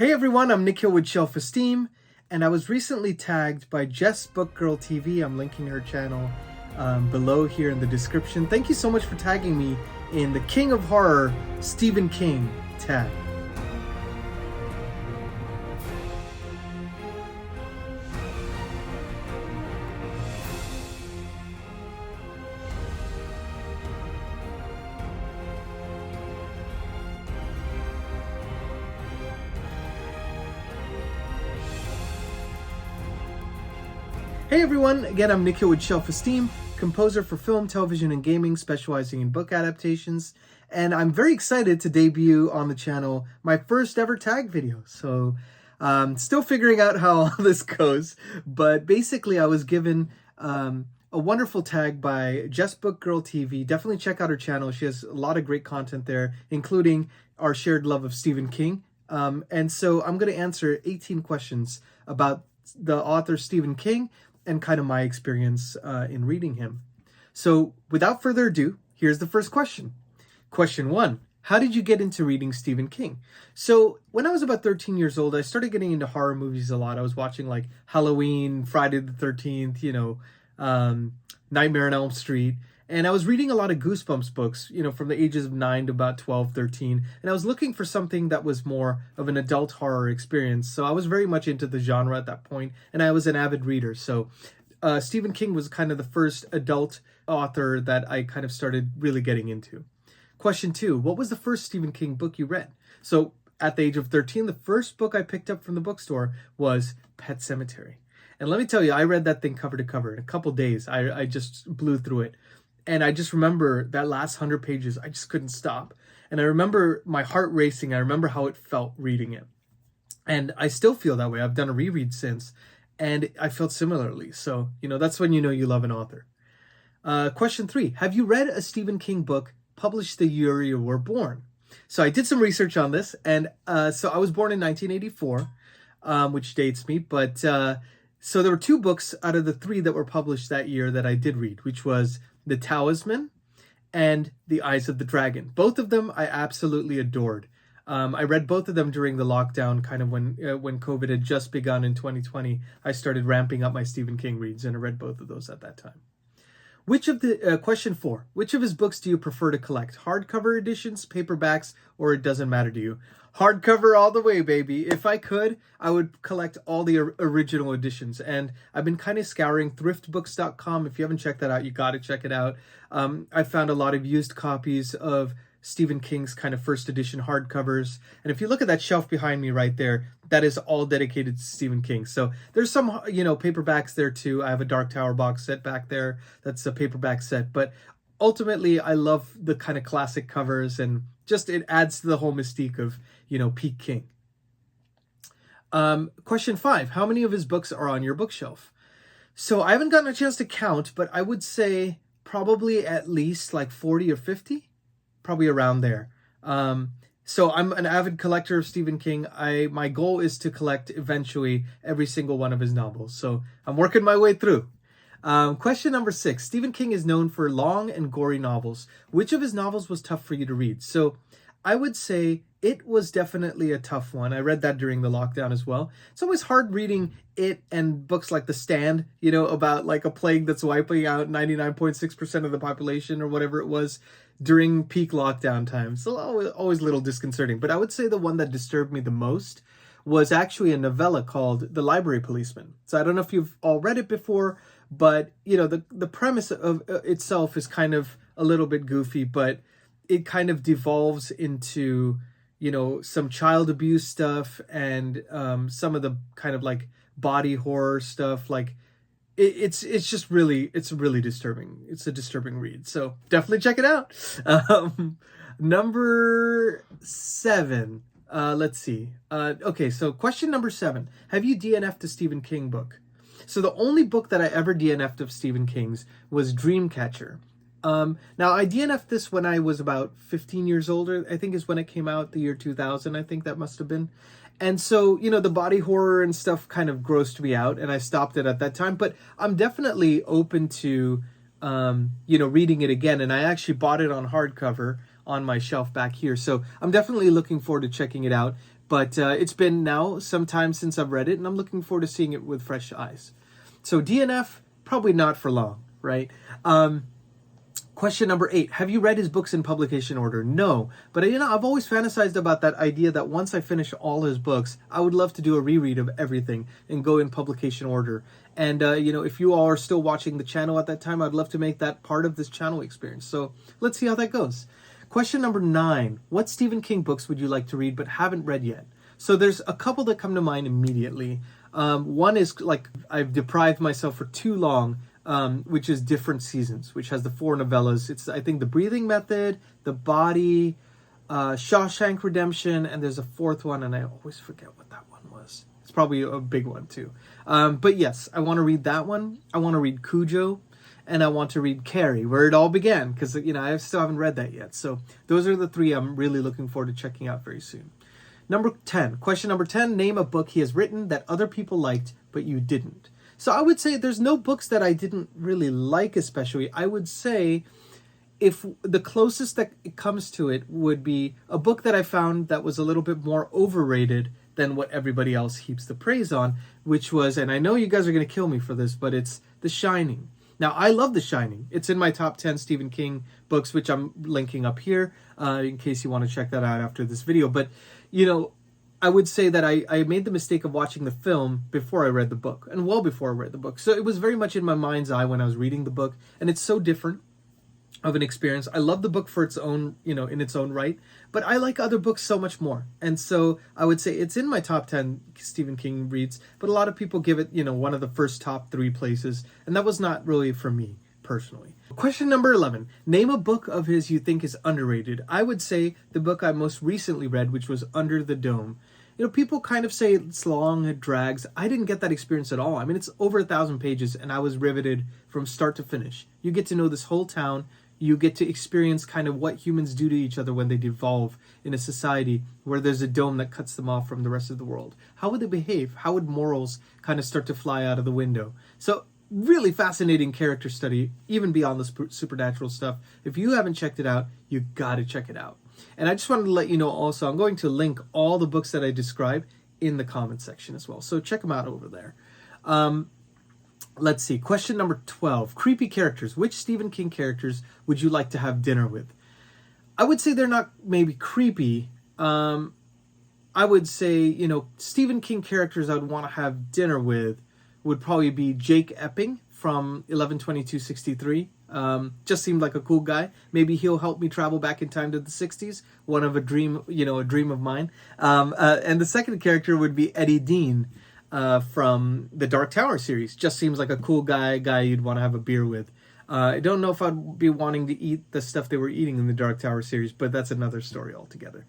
Hey everyone, I'm Nikhil with Shelf-Esteem, and I was recently tagged by Jess Book Girl TV. I'm linking her channel below here in the description. Thank you so much for tagging me in the King of Horror Stephen King tag. Hey everyone, again I'm Nikhil with Shelf-Esteem, composer for film, television, and gaming, specializing in book adaptations, and I'm very excited to debut on the channel my first ever tag video. So still figuring out how all this goes, but basically I was given a wonderful tag by Jess Book Girl TV. Definitely check out her channel. She has a lot of great content there, including our shared love of Stephen King. And so I'm going to answer 18 questions about the author Stephen King and kind of my experience in reading him. So without further ado, here's the first question. Question 1. How did you get into reading Stephen King? So when I was about 13 years old, I started getting into horror movies a lot. I was watching like Halloween, Friday the 13th, Nightmare on Elm Street. And I was reading a lot of Goosebumps books, from the ages of 9 to about 12, 13. And I was looking for something that was more of an adult horror experience. So I was very much into the genre at that point, and I was an avid reader. So Stephen King was kind of the first adult author that I kind of started really getting into. Question 2, what was the first Stephen King book you read? So at the age of 13, the first book I picked up from the bookstore was Pet Sematary. And let me tell you, I read that thing cover to cover in a couple days. I just blew through it. And I just remember that last 100 pages, I just couldn't stop. And I remember my heart racing. I remember how it felt reading it. And I still feel that way. I've done a reread since, and I felt similarly. So, that's when you know you love an author. Question 3, have you read a Stephen King book published the year you were born? So I did some research on this. And so I was born in 1984, which dates me. But so there were 2 books out of the 3 that were published that year that I did read, which was The Talisman and The Eyes of the Dragon. Both of them I absolutely adored. I read both of them during the lockdown, kind of when COVID had just begun in 2020. I started ramping up my Stephen King reads, and I read both of those at that time. Question 4, which of his books do you prefer to collect? Hardcover editions, paperbacks, or it doesn't matter to you? Hardcover all the way, baby. If I could, I would collect all the original editions. And I've been kind of scouring thriftbooks.com. If you haven't checked that out, you got to check it out. I found a lot of used copies of Stephen King's kind of first edition hardcovers. And if you look at that shelf behind me right there, that is all dedicated to Stephen King. So there's some, paperbacks there too. I have a Dark Tower box set back there. That's a paperback set. But ultimately, I love the kind of classic covers, and just it adds to the whole mystique of, peak King. Question 5, how many of his books are on your bookshelf? So I haven't gotten a chance to count, but I would say probably at least like 40 or 50. Probably around there. So I'm an avid collector of Stephen King. My goal is to collect eventually every single one of his novels. So I'm working my way through. Question number 6. Stephen King is known for long and gory novels. Which of his novels was tough for you to read? So I would say it was definitely a tough one. I read that during the lockdown as well. It's always hard reading it and books like The Stand, about like a plague that's wiping out 99.6% of the population or whatever it was during peak lockdown times. So always a little disconcerting. But I would say the one that disturbed me the most was actually a novella called The Library Policeman. So I don't know if you've all read it before, but the premise of itself is kind of a little bit goofy, but it kind of devolves into some child abuse stuff and some of the kind of like body horror stuff. Like it's really disturbing. It's a disturbing read. So definitely check it out. Number 7. Let's see. Okay, so question number 7. Have you DNF'd a Stephen King book? So the only book that I ever DNF'd of Stephen King's was Dreamcatcher. Now I DNF'd this when I was about 15 years older. I think is when it came out, the year 2000. I think that must have been. And so, the body horror and stuff kind of grossed me out, and I stopped it at that time. But I'm definitely open to, reading it again. And I actually bought it on hardcover on my shelf back here. So I'm definitely looking forward to checking it out. But it's been now some time since I've read it, and I'm looking forward to seeing it with fresh eyes. So DNF, probably not for long, right? Question number 8. Have you read his books in publication order? No. But I've always fantasized about that idea that once I finish all his books, I would love to do a reread of everything and go in publication order. And, if you all are still watching the channel at that time, I'd love to make that part of this channel experience. So let's see how that goes. Question number 9. What Stephen King books would you like to read but haven't read yet? So there's a couple that come to mind immediately. One is I've deprived myself for too long, which is Different Seasons, which has the 4 novellas. It's, I think, The Breathing Method, The Body, Shawshank Redemption, and there's a 4th one, and I always forget what that one was. It's probably a big one, too. But yes, I want to read that one. I want to read Cujo, and I want to read Carrie, Where It All Began, because, I still haven't read that yet. So those are the 3 I'm really looking forward to checking out very soon. Number 10. Question number 10. Name a book he has written that other people liked, but you didn't. So I would say there's no books that I didn't really like especially. I would say if the closest that it comes to it would be a book that I found that was a little bit more overrated than what everybody else heaps the praise on, which was, and I know you guys are going to kill me for this, but it's The Shining. Now, I love The Shining. It's in my top 10 Stephen King books, which I'm linking up here in case you want to check that out after this video. But, I would say that I made the mistake of watching the film before I read the book, and well before I read the book. So it was very much in my mind's eye when I was reading the book, and it's so different of an experience. I love the book for its own, in its own right, but I like other books so much more. And so I would say it's in my top 10 Stephen King reads, but a lot of people give it, one of the first top 3 places, and that was not really for me personally. Question number 11. Name a book of his you think is underrated. I would say the book I most recently read, which was Under the Dome. People kind of say it's long, it drags. I didn't get that experience at all. I mean, it's over 1,000 pages, and I was riveted from start to finish. You get to know this whole town. You get to experience kind of what humans do to each other when they devolve in a society where there's a dome that cuts them off from the rest of the world. How would they behave? How would morals kind of start to fly out of the window? So really fascinating character study, even beyond the supernatural stuff. If you haven't checked it out, you got to check it out. And I just wanted to let you know also, I'm going to link all the books that I describe in the comment section as well. So check them out over there. Let's see. Question number 12. Creepy characters. Which Stephen King characters would you like to have dinner with? I would say they're not maybe creepy. I would say, Stephen King characters I would want to have dinner with would probably be Jake Epping from 11/22/63. Just seemed like a cool guy. Maybe he'll help me travel back in time to the 60s. One of a dream of mine. And the second character would be Eddie Dean from the Dark Tower series. Just seems like a cool guy you'd want to have a beer with. I don't know if I'd be wanting to eat the stuff they were eating in the Dark Tower series, but that's another story altogether.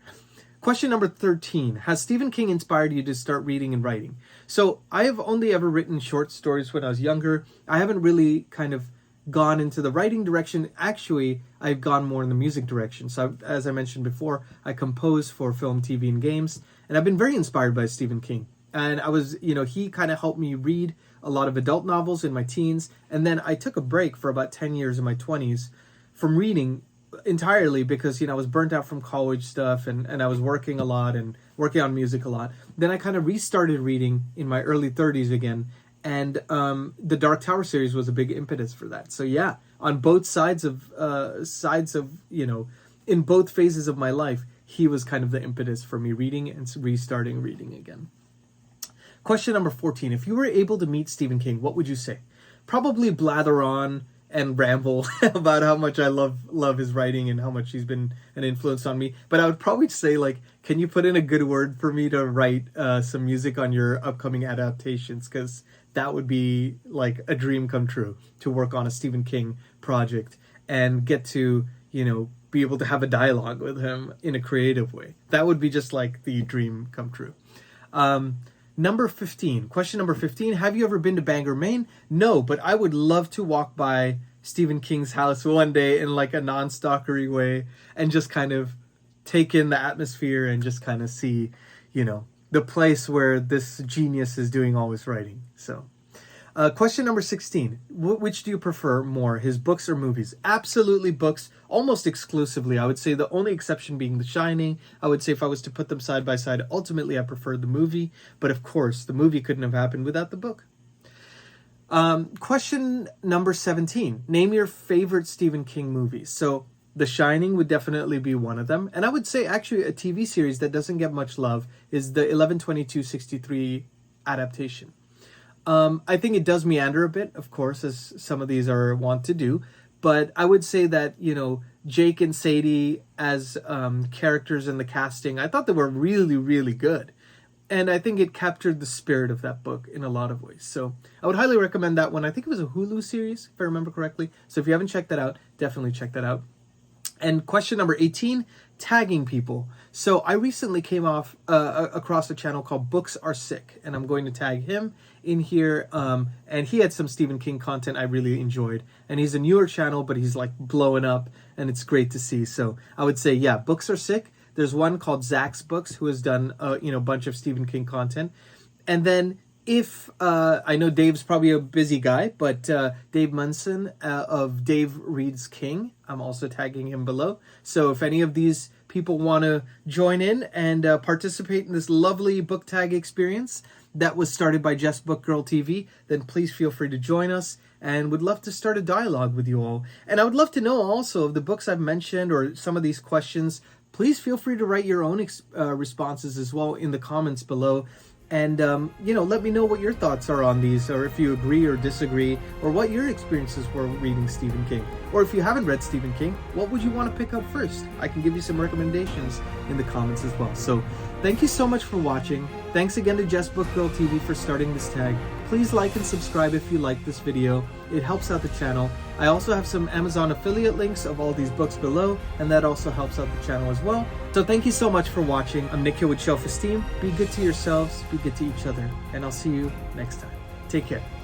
Question number 13. Has Stephen King inspired you to start reading and writing? So I have only ever written short stories when I was younger. I haven't really kind of gone into the writing direction. Actually, I've gone more in the music direction. So as I mentioned before, I compose for film, TV, and games. And I've been very inspired by Stephen King. And I was, he kind of helped me read a lot of adult novels in my teens. And then I took a break for about 10 years in my 20s from reading entirely because, I was burnt out from college stuff and I was working a lot and working on music a lot. Then I kind of restarted reading in my early 30s again. And the Dark Tower series was a big impetus for that. So yeah, on both sides of, in both phases of my life, he was kind of the impetus for me reading and restarting reading again. Question number 14. If you were able to meet Stephen King, what would you say? Probably blather on and ramble about how much I love his writing and how much he's been an influence on me. But I would probably say, can you put in a good word for me to write some music on your upcoming adaptations? Because that would be like a dream come true, to work on a Stephen King project and get to, be able to have a dialogue with him in a creative way. That would be just like the dream come true. Number 15. Question number 15. Have you ever been to Bangor, Maine? No, but I would love to walk by Stephen King's house one day in like a non-stalkery way and just kind of take in the atmosphere and just kind of see, the place where this genius is doing all his writing. So, Question number 16. Which do you prefer more, his books or movies? Absolutely books, almost exclusively. I would say the only exception being The Shining. I would say if I was to put them side by side, ultimately I prefer the movie. But of course, the movie couldn't have happened without the book. Question number 17. Name your favorite Stephen King movies. So The Shining would definitely be one of them. And I would say actually a TV series that doesn't get much love is the 11/22/63 adaptation. I think it does meander a bit, of course, as some of these are wont to do. But I would say that, you know, Jake and Sadie as characters in the casting, I thought they were really, really good. And I think it captured the spirit of that book in a lot of ways. So I would highly recommend that one. I think it was a Hulu series, if I remember correctly. So if you haven't checked that out, definitely check that out. And question number 18, tagging people. So I recently came across a channel called Books Are Sick, and I'm going to tag him in here. And he had some Stephen King content I really enjoyed. And he's a newer channel, but he's like blowing up, and it's great to see. So I would say, yeah, Books Are Sick. There's one called Zach's Books, who has done a bunch of Stephen King content. And then if I know Dave's probably a busy guy, but Dave Munson of Dave Reads King, I'm also tagging him below. So if any of these people want to join in and participate in this lovely book tag experience that was started by Just Book Girl TV, then please feel free to join us, and would love to start a dialogue with you all. And I would love to know also of the books I've mentioned or some of these questions. Please feel free to write your own responses as well in the comments below. And, let me know what your thoughts are on these, or if you agree or disagree, or what your experiences were reading Stephen King. Or if you haven't read Stephen King, what would you want to pick up first? I can give you some recommendations in the comments as well. So thank you so much for watching. Thanks again to Just Book Girl TV for starting this tag. Please like and subscribe if you like this video. It helps out the channel. I also have some Amazon affiliate links of all these books below, and that also helps out the channel as well. So thank you so much for watching. I'm Nick here with Shelf-Esteem. Be good to yourselves, be good to each other, and I'll see you next time. Take care.